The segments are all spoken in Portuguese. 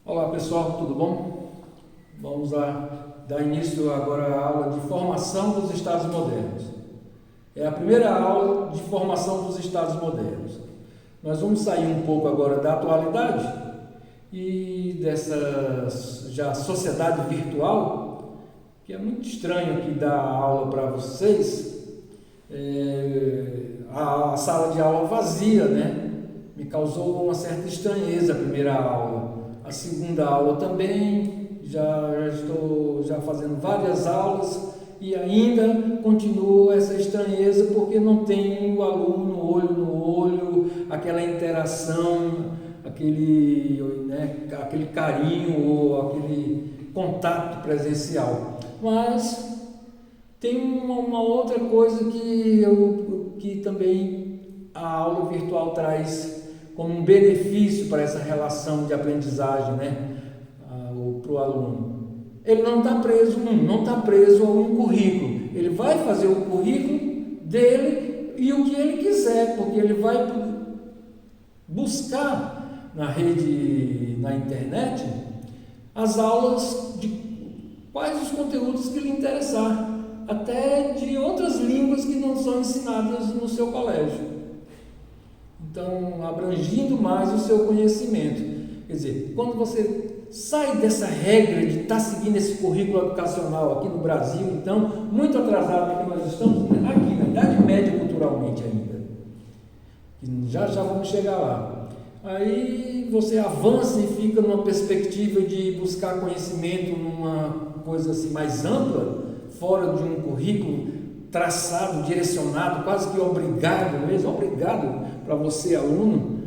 Olá pessoal, tudo bom? Vamos dar início agora à aula de formação dos Estados modernos. É a primeira aula de formação dos Estados modernos. Nós vamos sair um pouco agora da atualidade e dessa já sociedade virtual, que é muito estranho aqui dar aula para vocês, a sala de aula vazia, né? Me causou uma certa estranheza a primeira aula. A segunda aula também, já estou fazendo várias aulas e ainda continua essa estranheza porque não tem o aluno olho no olho, aquela interação, aquele carinho ou aquele contato presencial. Mas tem uma outra coisa que também a aula virtual traz como um benefício para essa relação de aprendizagem, né, para o aluno. Ele não está preso a um currículo. Ele vai fazer o currículo dele e o que ele quiser, porque ele vai buscar na rede, na internet, as aulas de quais os conteúdos que lhe interessar, até de outras línguas que não são ensinadas no seu colégio. Então, abrangindo mais o seu conhecimento. Quer dizer, quando você sai dessa regra de estar seguindo esse currículo educacional aqui no Brasil, então, muito atrasado que nós estamos, aqui na Idade Média culturalmente ainda, já vamos chegar lá. Aí você avança e fica numa perspectiva de buscar conhecimento numa coisa assim mais ampla, fora de um currículo traçado, direcionado, quase que obrigado para você, aluno,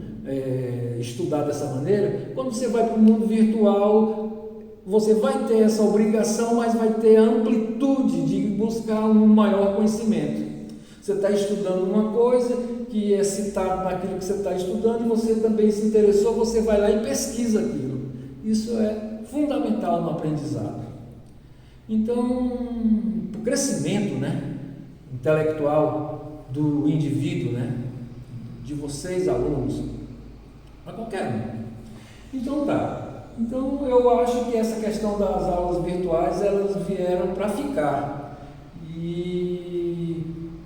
estudar dessa maneira. Quando você vai para o mundo virtual, você vai ter essa obrigação, mas vai ter a amplitude de buscar um maior conhecimento. Você está estudando uma coisa que é citado naquilo que você está estudando e você também se interessou, você vai lá e pesquisa aquilo. Isso é fundamental no aprendizado. Então, o crescimento, né, intelectual do indivíduo, né, de vocês alunos, para qualquer um. Então então eu acho que essa questão das aulas virtuais, elas vieram para ficar e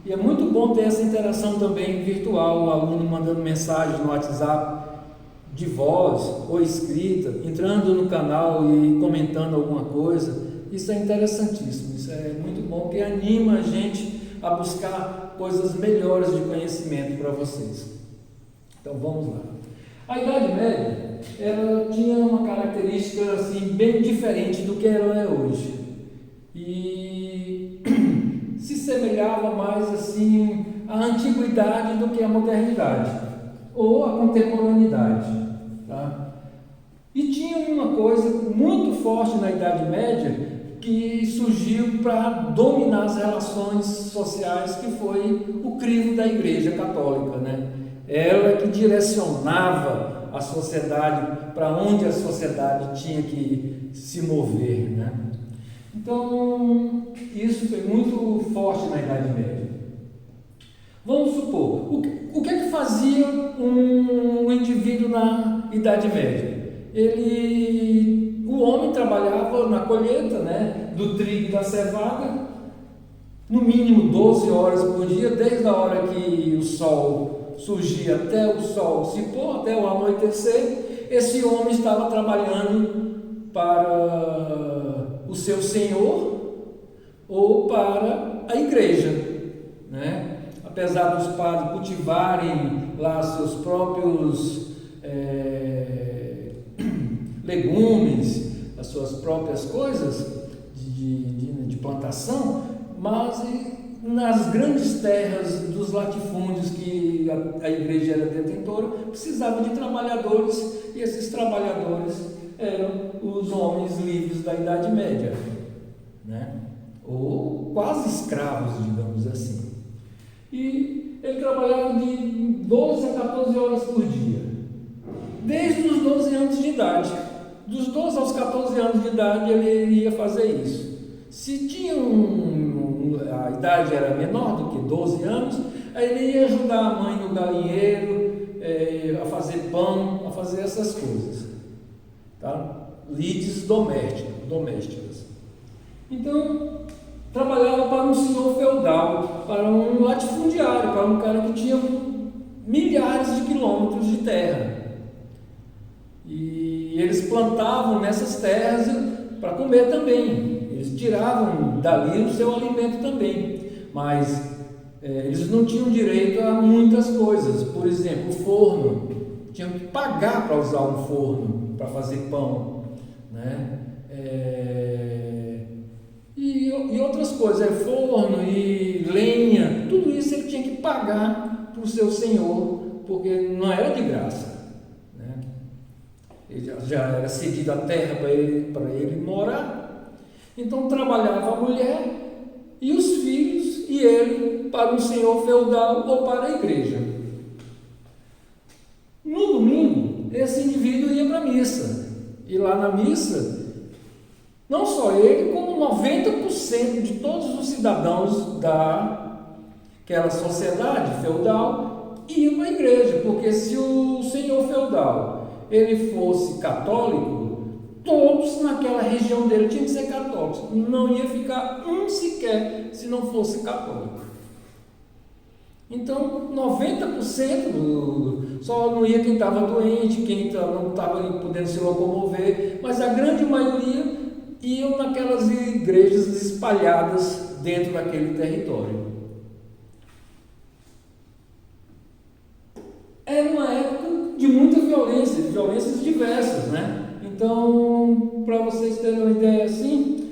é muito bom ter essa interação também virtual, o aluno mandando mensagem no WhatsApp de voz ou escrita, entrando no canal e comentando alguma coisa. Isso é interessantíssimo, isso é muito bom, porque anima a gente a buscar coisas melhores de conhecimento para vocês. Então vamos lá. A Idade Média, ela tinha uma característica assim, bem diferente do que ela é hoje. E se semelhava mais assim à antiguidade do que à modernidade, ou à contemporaneidade. Tá? E tinha uma coisa muito forte na Idade Média, que surgiu para dominar as relações sociais, que foi o crivo da Igreja Católica, né? Ela que direcionava a sociedade para onde a sociedade tinha que se mover, né? Então, isso foi muito forte na Idade Média. Vamos supor, o que é que fazia um indivíduo na Idade Média? O homem trabalhava na colheita, né, do trigo e da cevada, no mínimo 12 horas por dia, desde a hora que o sol surgia até o sol se pôr, até o anoitecer. Esse homem estava trabalhando para o seu senhor ou para a igreja, né? Apesar dos padres cultivarem lá seus próprios legumes, as suas próprias coisas de plantação, mas nas grandes terras dos latifúndios que a igreja era detentora, precisava de trabalhadores, e esses trabalhadores eram os homens livres da Idade Média, né? Ou quase escravos, digamos assim. E ele trabalhava de 12 a 14 horas por dia, desde os 12 anos de idade. Dos 12 aos 14 anos de idade ele ia fazer isso. Se tinha a idade era menor do que 12 anos, aí ele ia ajudar a mãe no galinheiro, a fazer pão, a fazer essas coisas. Tá? lides domésticas. Então, trabalhava para um senhor feudal, para um latifundiário, para um cara que tinha milhares de quilômetros de terra. E eles plantavam nessas terras para comer também. Eles tiravam dali o seu alimento também. Mas eles não tinham direito a muitas coisas. Por exemplo, o forno. Tinham que pagar para usar um forno, para fazer pão, né? E outras coisas, forno e lenha, tudo isso ele tinha que pagar para o seu senhor, porque não era de graça, né? Ele já era cedida a terra para ele morar. Então trabalhava a mulher e os filhos e ele para um senhor feudal ou para a igreja. No domingo, esse indivíduo ia para a missa, e lá na missa, não só ele, como 90% de todos os cidadãos daquela sociedade feudal iam para a igreja, porque se o senhor feudal ele fosse católico, todos naquela região dele tinham que ser católicos, não ia ficar um sequer se não fosse católico. Então, 90% só não ia quem estava doente, quem não estava podendo se locomover, mas a grande maioria iam naquelas igrejas espalhadas dentro daquele território. Era uma época de muita violência, violências diversas, né? Então, para vocês terem uma ideia assim,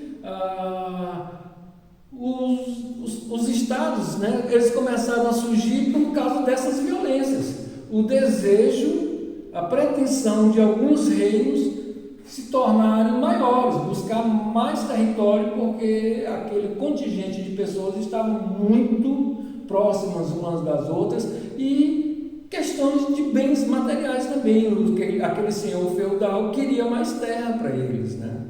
os estados, né, eles começaram a surgir por causa dessas violências. O desejo, a pretensão de alguns reinos se tornarem maiores, buscar mais território, porque aquele contingente de pessoas estavam muito próximas umas das outras, e questões de bens materiais também. Aquele senhor feudal queria mais terra para eles, né?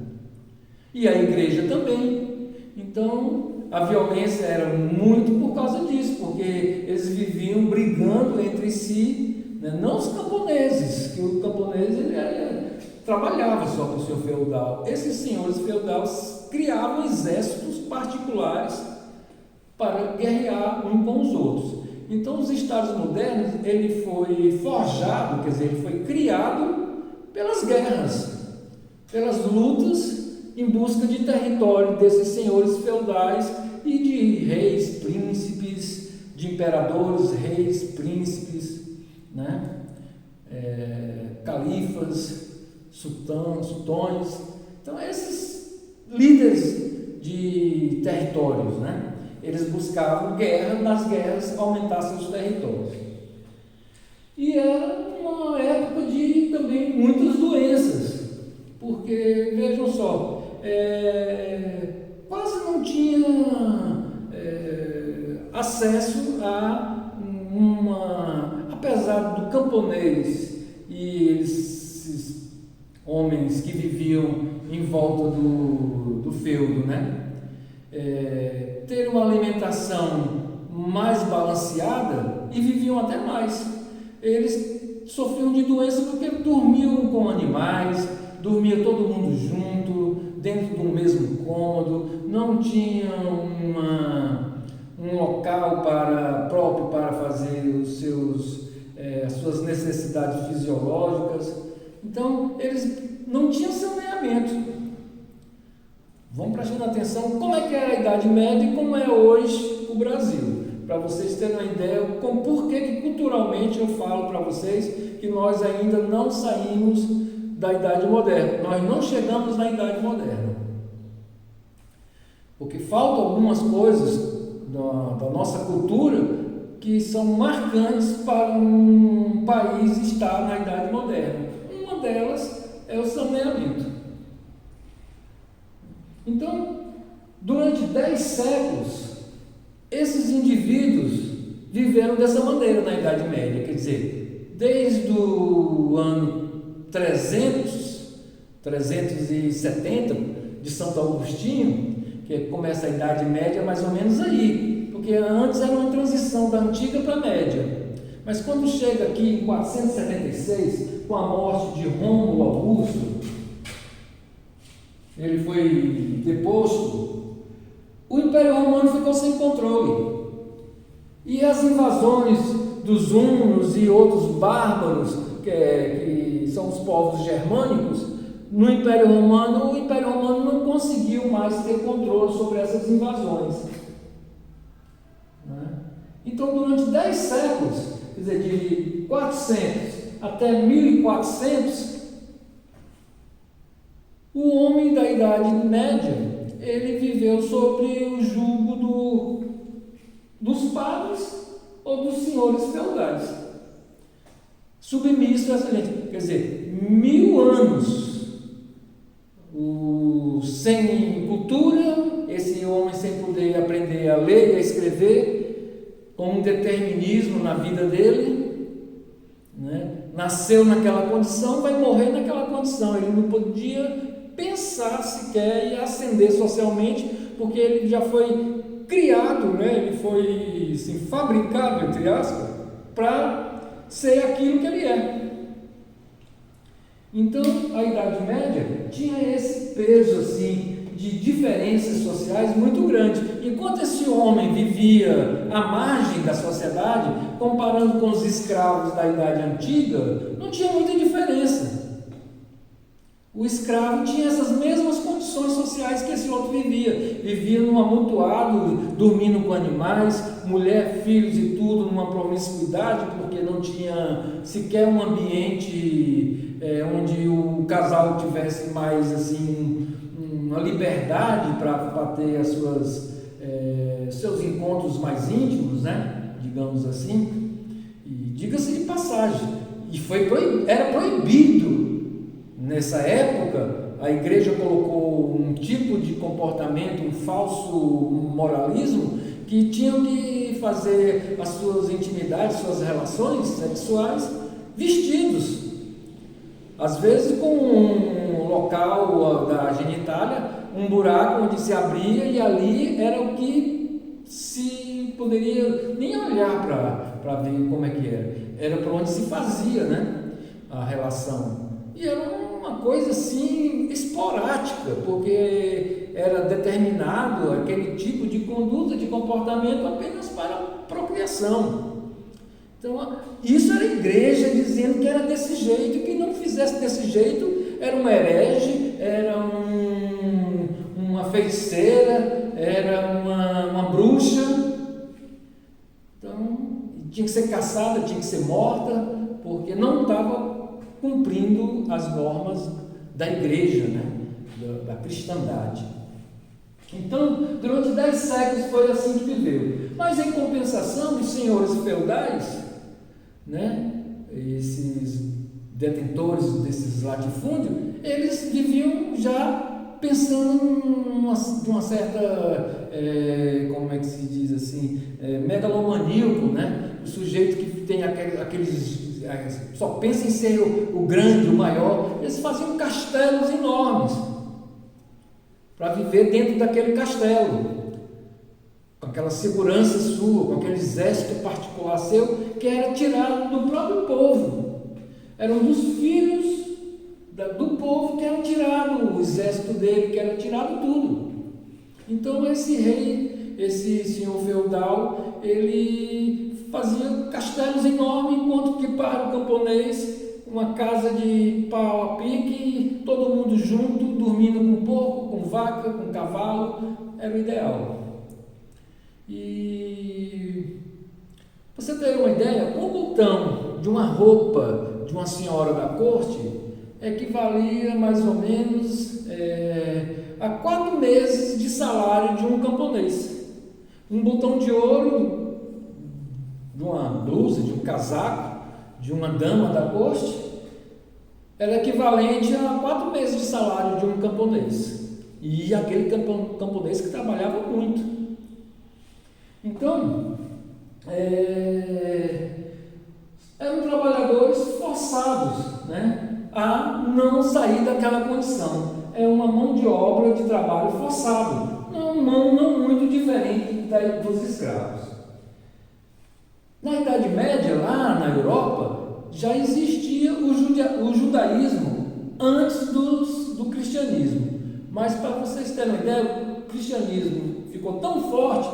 E a igreja também. Então, a violência era muito por causa disso, porque eles viviam brigando entre si, né? Não os camponeses, que o camponês ele trabalhava só para o seu feudal. Esses senhores feudais criavam exércitos particulares para guerrear uns com os outros. Então, os estados modernos, ele foi forjado, quer dizer, ele foi criado pelas guerras, pelas lutas em busca de território desses senhores feudais e de reis, príncipes, de imperadores, reis, príncipes, né? Califas, sultões. Então, esses líderes de territórios, né? Eles buscavam guerra, nas guerras aumentar seus territórios. E era uma época de também muitas doenças, porque, vejam só, quase não tinha acesso a apesar do camponês e esses homens que viviam em volta do feudo, né? Ter uma alimentação mais balanceada e viviam até mais. Eles sofriam de doença porque dormiam com animais, dormia todo mundo junto, dentro do mesmo cômodo, não tinham um local próprio para fazer as suas necessidades fisiológicas. Então, eles não tinham saneamento. Vamos prestando atenção como é que era a Idade Média e como é hoje o Brasil, para vocês terem uma ideia por que culturalmente eu falo para vocês que nós ainda não saímos da Idade Moderna, nós não chegamos na Idade Moderna, porque faltam algumas coisas da nossa cultura que são marcantes para um país estar na Idade Moderna. Uma delas é o saneamento. Então, durante 10 séculos, esses indivíduos viveram dessa maneira na Idade Média, quer dizer, desde o ano 370 de Santo Agostinho, que começa a Idade Média mais ou menos aí, porque antes era uma transição da Antiga para a Média. Mas quando chega aqui em 476, com a morte de Rômulo Augusto, ele foi deposto, o Império Romano ficou sem controle. E as invasões dos hunos e outros bárbaros, que são os povos germânicos, no Império Romano, o Império Romano não conseguiu mais ter controle sobre essas invasões. Então, durante 10 séculos, quer dizer, de 400 até 1400, o homem da Idade Média, ele viveu sobre o jugo dos padres ou dos senhores feudais, submisso a essa gente. Quer dizer, 1000 anos sem cultura, esse homem sem poder aprender a ler e a escrever, com um determinismo na vida dele, né? Nasceu naquela condição, vai morrer naquela condição. Ele não podia pensar sequer em ascender socialmente, porque ele já foi criado, né? Ele foi assim, fabricado, entre aspas, para ser aquilo que ele é. Então, a Idade Média tinha esse peso assim, de diferenças sociais muito grande. Enquanto esse homem vivia à margem da sociedade, comparando com os escravos da Idade Antiga, não tinha muita diferença. O escravo tinha essas mesmas condições sociais que esse outro vivia. Vivia num amontoado, dormindo com animais, mulher, filhos e tudo, numa promiscuidade, porque não tinha sequer um ambiente onde o casal tivesse mais assim uma liberdade para ter seus encontros mais íntimos, né? Digamos assim. E diga-se de passagem, era proibido. Nessa época, a igreja colocou um tipo de comportamento, um falso moralismo, que tinham que fazer as suas intimidades, suas relações sexuais vestidos. Às vezes com um local da genitália, um buraco onde se abria, e ali era o que se poderia nem olhar para ver como é que era. Era para onde se fazia, né, a relação. E era uma coisa assim esporádica, porque era determinado aquele tipo de conduta, de comportamento apenas para procriação. Então, isso era a igreja dizendo que era desse jeito, e quem não fizesse desse jeito era um herege, era uma feiticeira, era uma bruxa. Então, tinha que ser caçada, tinha que ser morta, porque não estava cumprindo as normas da igreja, né? da cristandade. Então, durante 10 séculos foi assim que viveu. Mas em compensação, os senhores feudais, né? Esses detentores desses latifúndios, eles viviam já pensando de uma certa, como é que se diz assim, megalomaníaco, né? O sujeito que tem aqueles só pensa em ser o grande, o maior. Eles faziam castelos enormes para viver dentro daquele castelo, com aquela segurança sua, com aquele exército particular seu, que era tirado do próprio povo. Eram dos filhos do povo que era tirado, o exército dele que era tirado tudo. Então esse rei, esse senhor feudal, ele fazia castelos enormes, enquanto que para o camponês, uma casa de pau a pique, todo mundo junto, dormindo com porco, com vaca, com cavalo, era o ideal. E você ter uma ideia, um botão de uma roupa de uma senhora da corte equivalia mais ou menos a 4 meses de salário de um camponês. Um botão de ouro de uma blusa, de um casaco, de uma dama da corte, era equivalente a 4 meses de salário de um camponês. E aquele camponês que trabalhava muito. Então, eram trabalhadores forçados, né, a não sair daquela condição. É uma mão de obra de trabalho forçado, não muito diferente dos escravos. Na Idade Média, lá na Europa, já existia o judaísmo antes do cristianismo. Mas para vocês terem uma ideia, o cristianismo ficou tão forte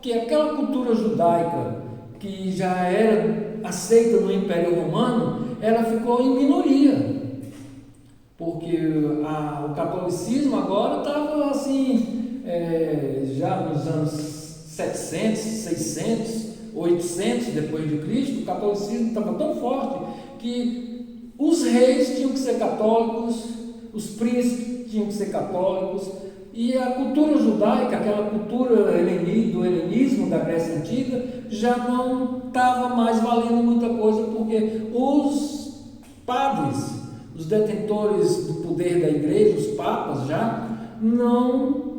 que aquela cultura judaica que já era aceita no Império Romano, ela ficou em minoria, porque o catolicismo agora estava assim, já nos anos 700, 600, 800 depois de Cristo, o catolicismo estava tão forte que os reis tinham que ser católicos, os príncipes tinham que ser católicos, e a cultura judaica, aquela cultura do helenismo da Grécia Antiga, já não estava mais valendo muita coisa, porque os padres, os detentores do poder da igreja, os papas já, não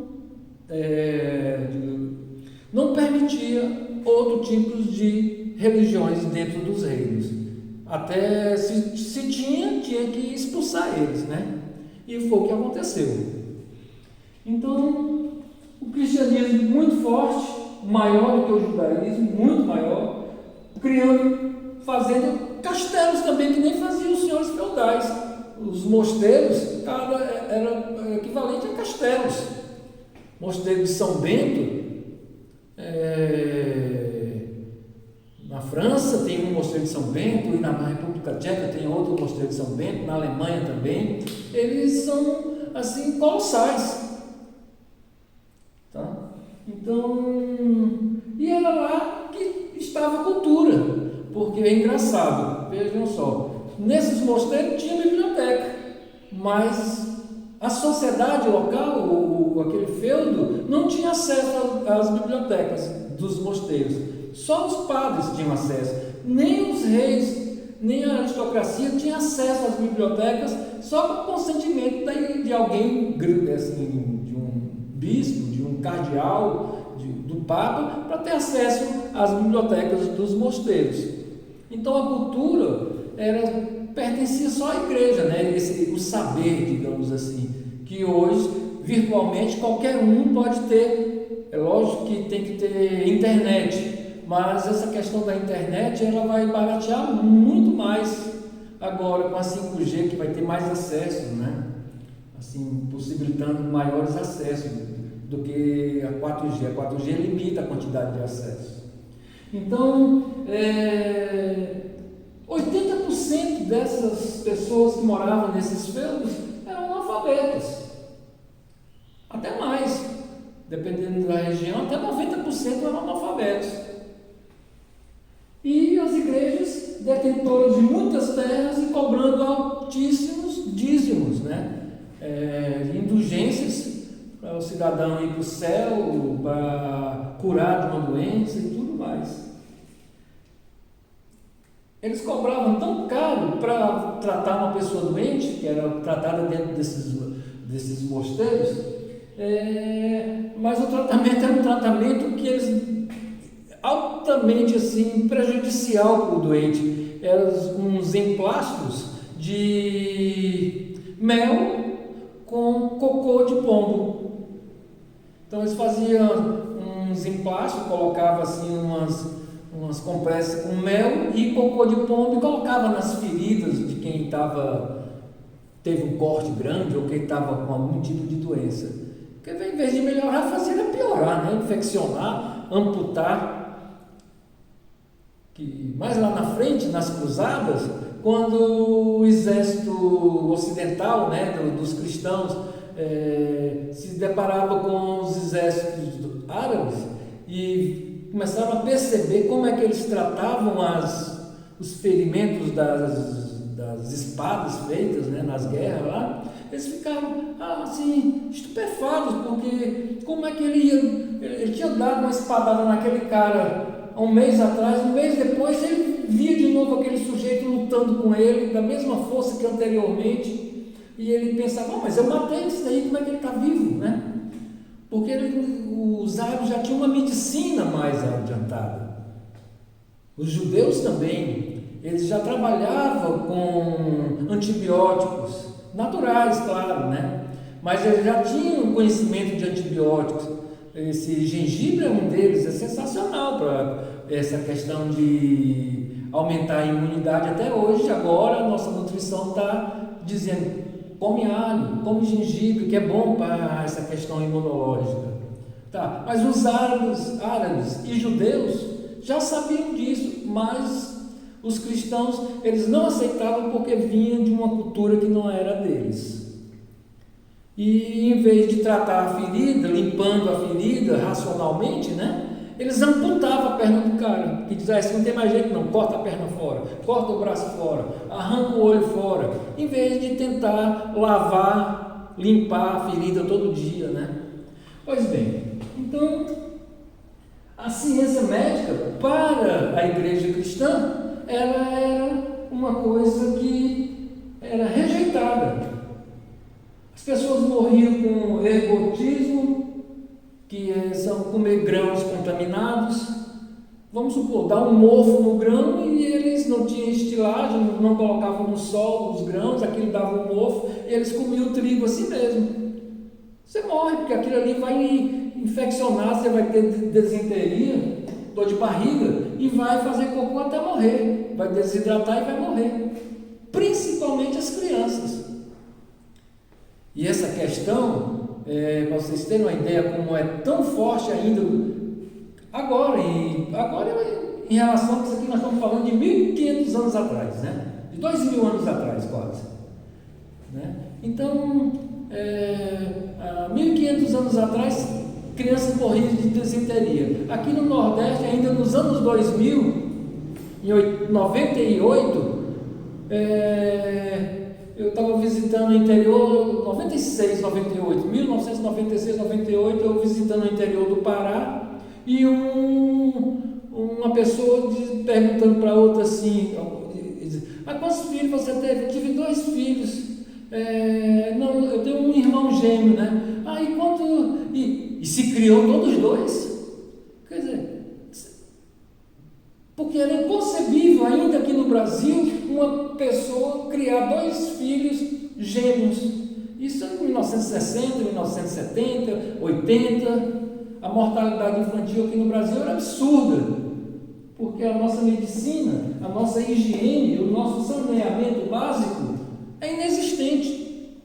permitia outro tipo de religiões dentro dos reinos. Até se tinha que expulsar eles, né? E foi o que aconteceu. Então, o cristianismo muito forte, maior do que o judaísmo, muito maior, fazendo castelos também, que nem faziam os senhores feudais. Os mosteiros, era equivalente a castelos. Mosteiro de São Bento, na França tem um mosteiro de São Bento, e na República Tcheca tem outro mosteiro de São Bento, na Alemanha também. Eles são assim colossais. Tá? Então, e era lá que estava a cultura, porque é engraçado, vejam só, nesses mosteiros tinha biblioteca, mas a sociedade local, aquele feudo, não tinha acesso às bibliotecas dos mosteiros, só os padres tinham acesso, nem os reis, nem a aristocracia tinha acesso às bibliotecas, só com o consentimento de alguém, assim, de um bispo, de um cardeal, do Papa, para ter acesso às bibliotecas dos mosteiros. Então a cultura pertencia só à igreja, né? O saber, digamos assim, que hoje virtualmente qualquer um pode ter. É lógico que tem que ter internet, mas essa questão da internet ela vai baratear muito mais agora com a 5G, que vai ter mais acesso, né? Assim, possibilitando maiores acessos do que a 4G. A 4G limita a quantidade de acesso. Então, 80% dessas pessoas que moravam nesses feudos eram analfabetos. Até mais, dependendo da região, até 90% eram analfabetos. E as igrejas detentoras de muitas terras e cobrando altíssimos dízimos, né? Indulgências para o cidadão ir para o céu, para curar de uma doença e tudo mais. Eles cobravam tão caro para tratar uma pessoa doente, que era tratada dentro desses mosteiros, mas o tratamento era um tratamento que eles altamente assim, prejudicial para o doente. Eram uns emplastos de mel com cocô de pombo. Então eles faziam uns emplastos, colocavam assim umas compressas com mel e cocô de pombo e colocava nas feridas de quem teve um corte grande ou quem estava com algum tipo de doença. Porque em vez de melhorar, fazia piorar, né? Infeccionar, amputar. Mais lá na frente, nas cruzadas, quando o exército ocidental, né, dos cristãos, se deparava com os exércitos árabes e começaram a perceber como é que eles tratavam os ferimentos das espadas feitas, né, nas guerras lá, eles ficaram assim, estupefatos, porque como é que ele tinha dado uma espadada naquele cara há um mês atrás, um mês depois ele via de novo aquele sujeito lutando com ele, da mesma força que anteriormente, e ele pensava, mas eu matei esse daí, como é que ele está vivo, né? Porque os árabes já tinham uma medicina mais adiantada. Os judeus também, eles já trabalhavam com antibióticos, naturais, claro, né? Mas eles já tinham conhecimento de antibióticos. Esse gengibre é um deles, é sensacional para essa questão de aumentar a imunidade. Até hoje, agora, a nossa nutrição está dizendo, come alho, come gengibre, que é bom para essa questão imunológica. Tá, mas os árabes e judeus já sabiam disso, mas os cristãos, eles não aceitavam porque vinham de uma cultura que não era deles. E em vez de tratar a ferida, limpando a ferida racionalmente, né, eles amputavam a perna do cara, que dizia, não tem mais jeito não, corta a perna fora, corta o braço fora, arranca o olho fora, em vez de tentar lavar, limpar a ferida todo dia, né? Pois bem, então, a ciência médica para a igreja cristã, ela era uma coisa que era rejeitada. As pessoas morriam com ergotismo, que são comer grãos contaminados. Vamos supor, dar um mofo no grão e eles não tinham estilagem, não colocavam no sol os grãos, aquilo dava um mofo e eles comiam o trigo assim mesmo. Você morre, porque aquilo ali vai infeccionar, você vai ter desinteria, dor de barriga e vai fazer cocô até morrer, vai desidratar e vai morrer, principalmente as crianças. E essa questão, para vocês terem uma ideia como é tão forte ainda, agora em relação a isso aqui, nós estamos falando de 1.500 anos atrás, né? De 2.000 anos atrás quase, né? Então, há 1.500 anos atrás, crianças morriam de desinteria. Aqui no Nordeste, ainda nos anos 2000, em 98, eu estava visitando o interior, 1996, 98, eu visitando o interior do Pará, e uma pessoa perguntando para outra assim, quantos filhos você teve? Eu tive 2 filhos. Não, eu tenho um irmão gêmeo, né? E quanto? E se criou todos 2? Quer dizer, porque era inconcebível ainda aqui no Brasil uma pessoa criar 2 filhos gêmeos. Isso em 1960, 1970, 80. A mortalidade infantil aqui no Brasil era absurda, porque a nossa medicina, a nossa higiene, o nosso saneamento básico é inexistente.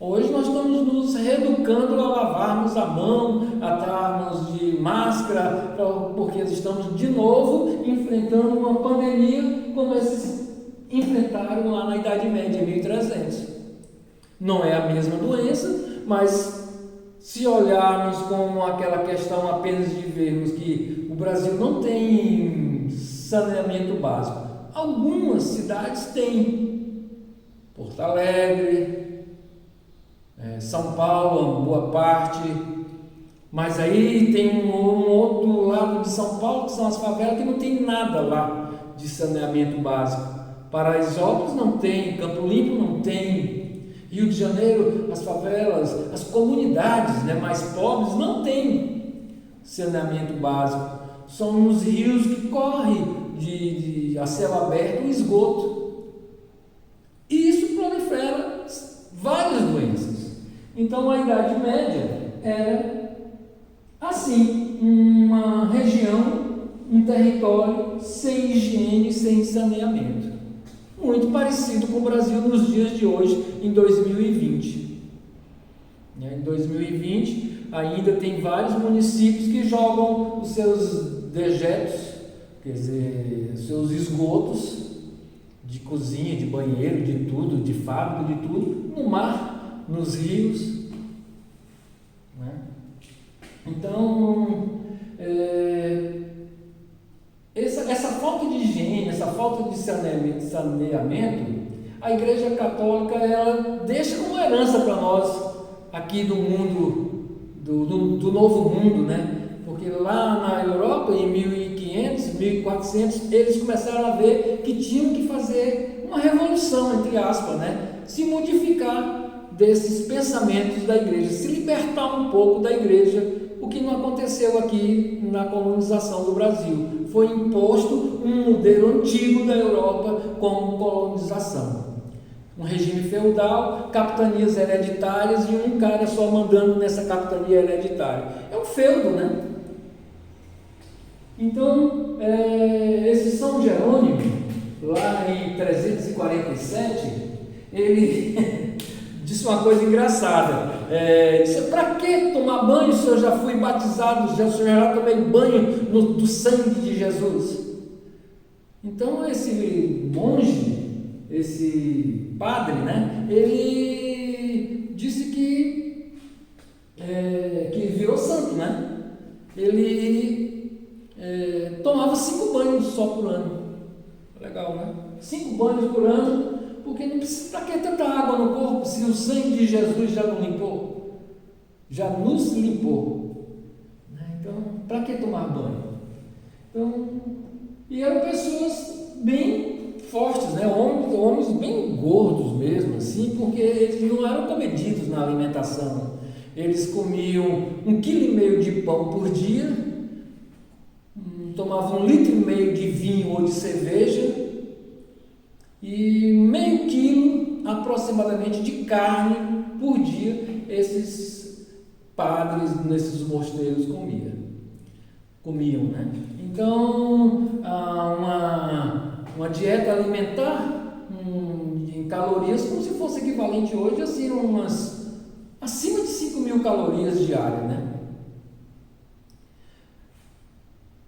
Hoje nós estamos nos reeducando a lavarmos a mão, a estarmos de máscara, porque estamos de novo enfrentando uma pandemia como esses enfrentaram lá na Idade Média, em 1300. Não é a mesma doença, mas se olharmos com aquela questão apenas de vermos que o Brasil não tem saneamento básico, algumas cidades têm. Porto Alegre, São Paulo, uma boa parte, mas aí tem um outro lado de São Paulo, que são as favelas, que não tem nada lá de saneamento básico. Paraisópolis não tem, Campo Limpo não tem, Rio de Janeiro, as favelas, as comunidades, né, mais pobres não têm saneamento básico. São nos rios que correm a céu aberto o esgoto, e isso prolifera várias doenças. Então a Idade Média era assim, uma região, um território sem higiene, sem saneamento, muito parecido com o Brasil nos dias de hoje, em 2020. Em 2020 ainda tem vários municípios que jogam os seus dejetos, quer dizer, seus esgotos de cozinha, de banheiro, de tudo, de fábrica, de tudo, no mar, nos rios, né? Então, essa falta de higiene, essa falta de saneamento, a Igreja Católica ela deixa como herança para nós aqui do mundo, do novo mundo, né? Porque lá na Europa, em 1500, 1400, eles começaram a ver que tinham que fazer uma revolução, entre aspas, né? Se modificar desses pensamentos da igreja, se libertar um pouco da igreja, o que não aconteceu aqui na colonização do Brasil. Foi imposto um modelo antigo da Europa como colonização. Um regime feudal, capitanias hereditárias e um cara só mandando nessa capitania hereditária. É um feudo, né? Então, esse São Jerônimo, lá em 347, ele disse uma coisa engraçada. Disse: para que tomar banho se eu já fui batizado, se eu já tomei banho do sangue de Jesus? Então esse monge, esse padre, né, ele disse que virou santo, né? Ele tomava 5 banhos só por ano. Legal, né? 5 banhos por ano, porque não precisa. Para que tanta água no corpo se o sangue de Jesus já não limpou? Já nos limpou. Então, para que tomar banho? Então, e eram pessoas bem fortes, né? Homens bem gordos mesmo, assim, porque eles não eram comedidos na alimentação. Eles comiam 1,5 kg de pão por dia, tomavam 1,5 litro de vinho ou de cerveja e meio quilo aproximadamente de carne por dia. Esses padres nesses mosteiros comiam, né? Então, uma dieta alimentar em calorias, como se fosse equivalente hoje, assim, acima de 5.000 calorias diárias, né?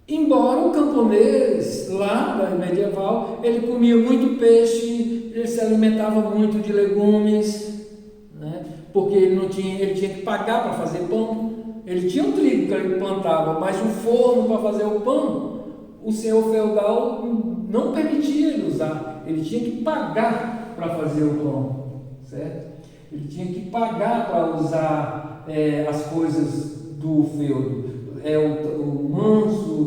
Embora o camponês lá da medieval, ele comia muito peixe, ele se alimentava muito de legumes, né? Porque ele tinha que pagar para fazer pão. Ele tinha um trigo que ele plantava, mas o forno para fazer o pão, o senhor feudal não permitia ele usar. Ele tinha que pagar para fazer o pão, certo? Ele tinha que pagar para usar as coisas do feudo. O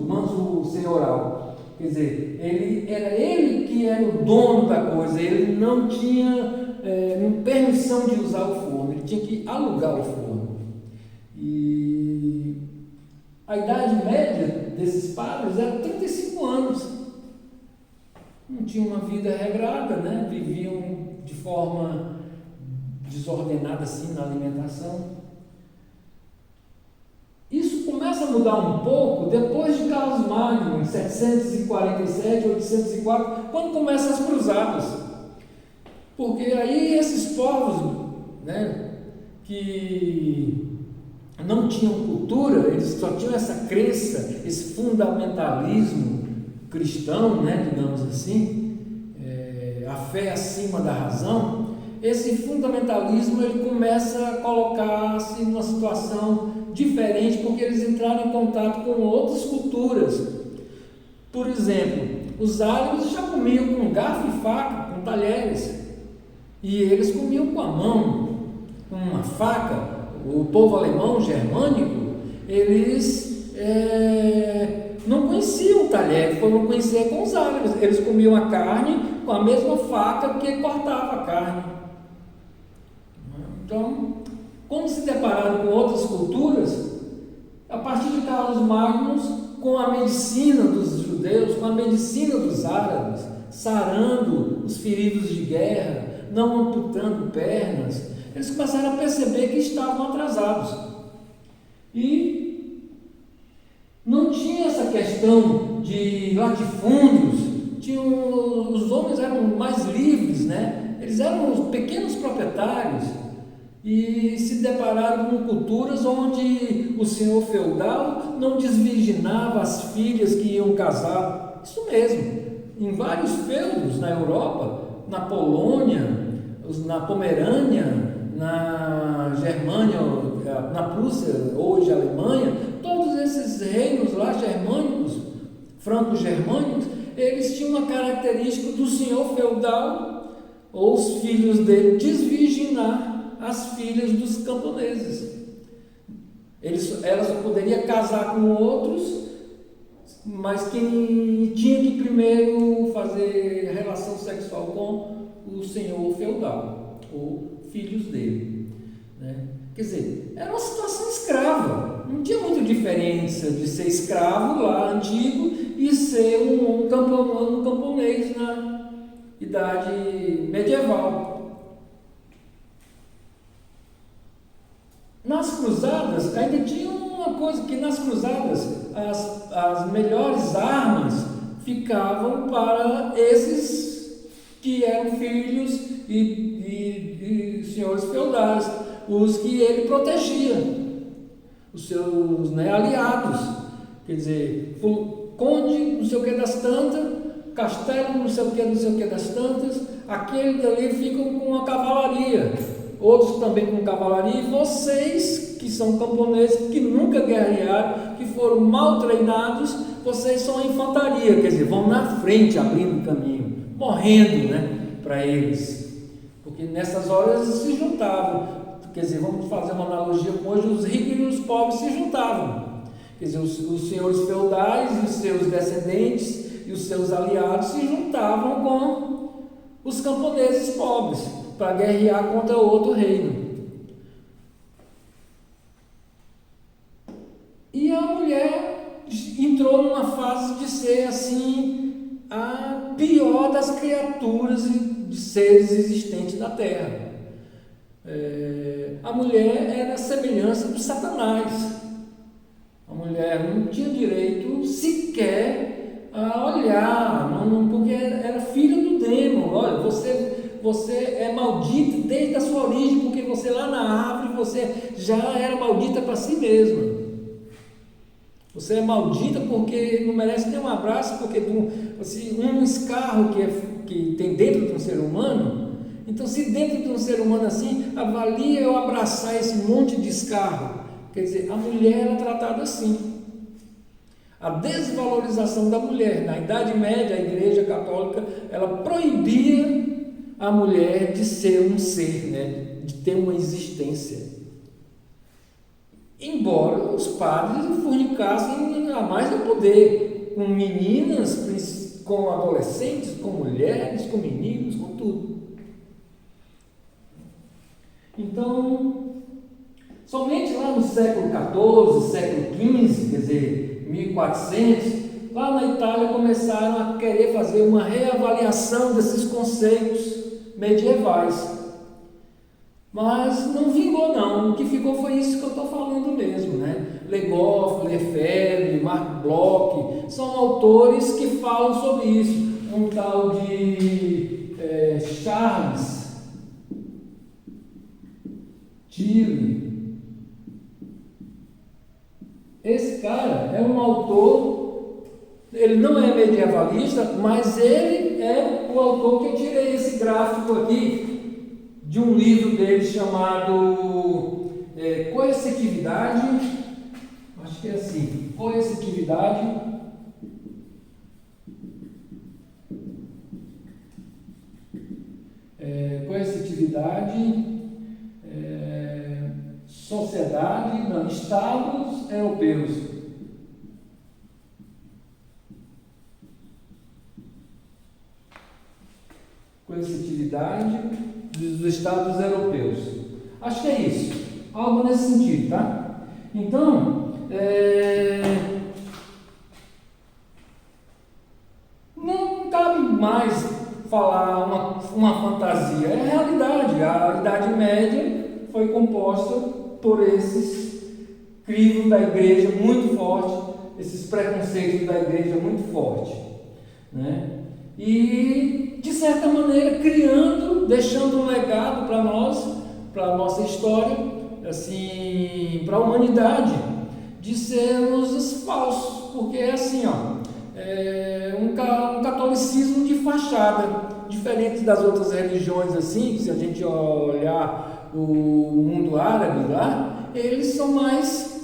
manso senhoral. Quer dizer, era ele que era o dono da coisa. Ele não tinha permissão de usar o forno. Ele tinha que alugar o forno. E a idade média desses padres era 35 anos. Não tinham uma vida regrada, né? Viviam de forma desordenada assim na alimentação. Isso começa a mudar um pouco depois de Carlos Magno, em 747, 804, quando começam as cruzadas. Porque aí esses povos, né, que não tinham cultura, eles só tinham essa crença, esse fundamentalismo cristão, né, digamos assim, a fé acima da razão. Esse fundamentalismo ele começa a colocar-se numa situação diferente, porque eles entraram em contato com outras culturas. Por exemplo, os árabes já comiam com garfo e faca, com talheres, e eles comiam com a mão, com uma faca. O povo alemão germânico, eles não conheciam o talher, foram conhecer com os árabes. Eles comiam a carne com a mesma faca que cortava a carne. Então, quando se depararam com outras culturas, a partir de Carlos Magno, com a medicina dos judeus, com a medicina dos árabes, sarando os feridos de guerra, não amputando pernas, eles começaram a perceber que estavam atrasados. E não tinha essa questão de latifúndios, os homens eram mais livres, né? Eles eram os pequenos proprietários. E se depararam com culturas onde o senhor feudal não desvirginava as filhas que iam casar. Isso mesmo, em vários feudos na Europa, na Polônia, na Pomerânia, na Germânia, na Prússia, hoje Alemanha, todos esses reinos lá germânicos, franco-germânicos, eles tinham uma característica do senhor feudal ou os filhos dele desvirginar as filhas dos camponeses. Elas poderiam casar com outros, mas quem tinha que primeiro fazer relação sexual com o senhor feudal, ou filhos dele, né? Quer dizer, era uma situação escrava. Não tinha muita diferença de ser escravo lá antigo e ser um camponês na idade medieval. Nas cruzadas, ainda tinha uma coisa, que nas cruzadas as melhores armas ficavam para esses que eram filhos e senhores feudais, os que ele protegia, os seus, né, aliados. Quer dizer, conde não sei o que das tantas, castelo não sei o que das tantas, aquele dali ficam com a cavalaria, outros também com cavalaria, e vocês que são camponeses, que nunca guerrearam, que foram mal treinados, vocês são a infantaria, quer dizer, vão na frente abrindo caminho, morrendo, né, para eles, porque nessas horas se juntavam, quer dizer, vamos fazer uma analogia com hoje, os ricos e os pobres se juntavam, quer dizer, os senhores feudais e os seus descendentes e os seus aliados se juntavam com os camponeses pobres para guerrear contra outro reino. E a mulher entrou numa fase de ser assim a pior das criaturas e de seres existentes na Terra. A mulher era a semelhança do Satanás. A mulher não tinha direito sequer a olhar, porque era filha do demo. Olha, você é maldita desde a sua origem, porque você lá na árvore você já era maldita para si mesma. Você é maldita porque não merece nem um abraço, porque um escarro que tem dentro de um ser humano. Então, se dentro de um ser humano assim, avalia eu abraçar esse monte de escarro. Quer dizer, a mulher era tratada assim. A desvalorização da mulher. Na Idade Média, a Igreja Católica, ela proibia a mulher de ser um ser, né? De ter uma existência. Embora os padres fornicassem a mais não poder, com meninas, com adolescentes, com mulheres, com meninos, com tudo. Então, somente lá no século XIV, século XV, quer dizer, 1400, lá na Itália começaram a querer fazer uma reavaliação desses conceitos medievais. Mas não vingou não, o que ficou foi isso que eu estou falando mesmo, né? Le Goff, Lefebvre, Marc Bloch, são autores que falam sobre isso. Um tal de Charles Tilly. Esse cara é um autor, ele não é medievalista, mas ele é o autor que eu tirei esse gráfico aqui, de um livro dele chamado Coercitividade, acho que é assim, Coercitividade Sociedade, não, Estados Europeus. Coercitividade dos Estados Europeus. Acho que é isso, algo nesse sentido, tá? Então, não cabe mais falar uma fantasia, é a realidade. A Idade Média foi composta por esses crivos da igreja muito forte, esses preconceitos da igreja muito forte, né? E, de certa maneira, deixando um legado para nós, para a nossa história, assim, para a humanidade, de sermos os falsos, porque é assim, um catolicismo de fachada, diferente das outras religiões, assim, se a gente olhar o mundo árabe lá, eles são mais,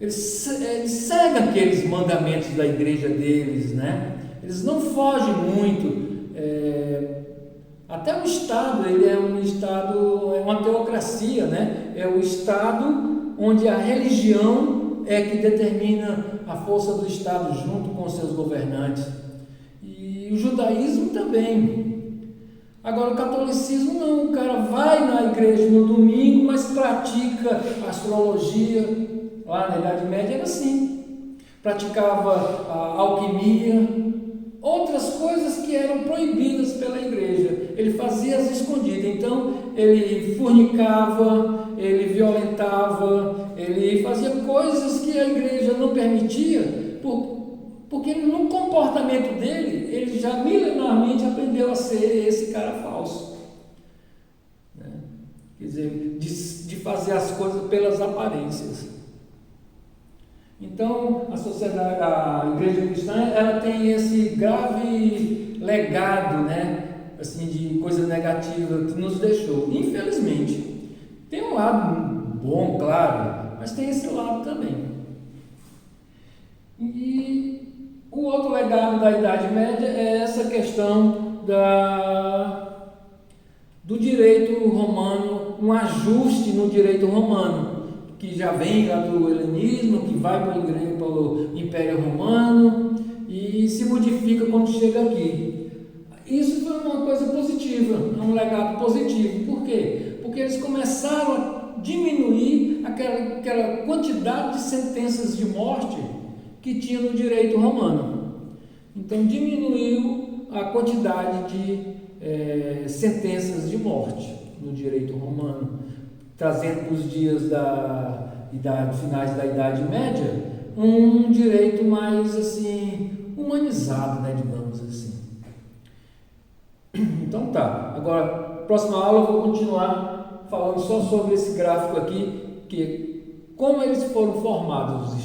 eles seguem aqueles mandamentos da igreja deles, né? Eles não fogem muito. Até o Estado, ele é um Estado, é uma teocracia, né? É o Estado onde a religião é que determina a força do Estado junto com os seus governantes. E o judaísmo também. Agora, o catolicismo não, o cara vai na igreja no domingo, mas pratica astrologia. Lá na Idade Média era assim. Praticava a alquimia, outras coisas que eram proibidas pela igreja. Ele fazia as escondidas. Então, ele fornicava, ele violentava, ele fazia coisas que a igreja não permitia, porque ele não comportamento dele, ele já milenarmente aprendeu a ser esse cara falso, né? Quer dizer, de fazer as coisas pelas aparências. Então, a sociedade, a igreja cristã, ela tem esse grave legado, né, assim, de coisa negativa que nos deixou, infelizmente. Tem um lado bom, claro, mas tem esse lado também. E o outro legado da Idade Média é essa questão do direito romano, um ajuste no direito romano, que já vem lá do helenismo, que vai para o Império Romano e se modifica quando chega aqui. Isso foi uma coisa positiva, um legado positivo. Por quê? Porque eles começaram a diminuir aquela quantidade de sentenças de morte que tinha no direito romano. Então diminuiu a quantidade de sentenças de morte no direito romano, trazendo para os dias finais da Idade Média um direito mais assim humanizado, né, digamos assim. Então tá, agora próxima aula eu vou continuar falando só sobre esse gráfico aqui, que como eles foram formados os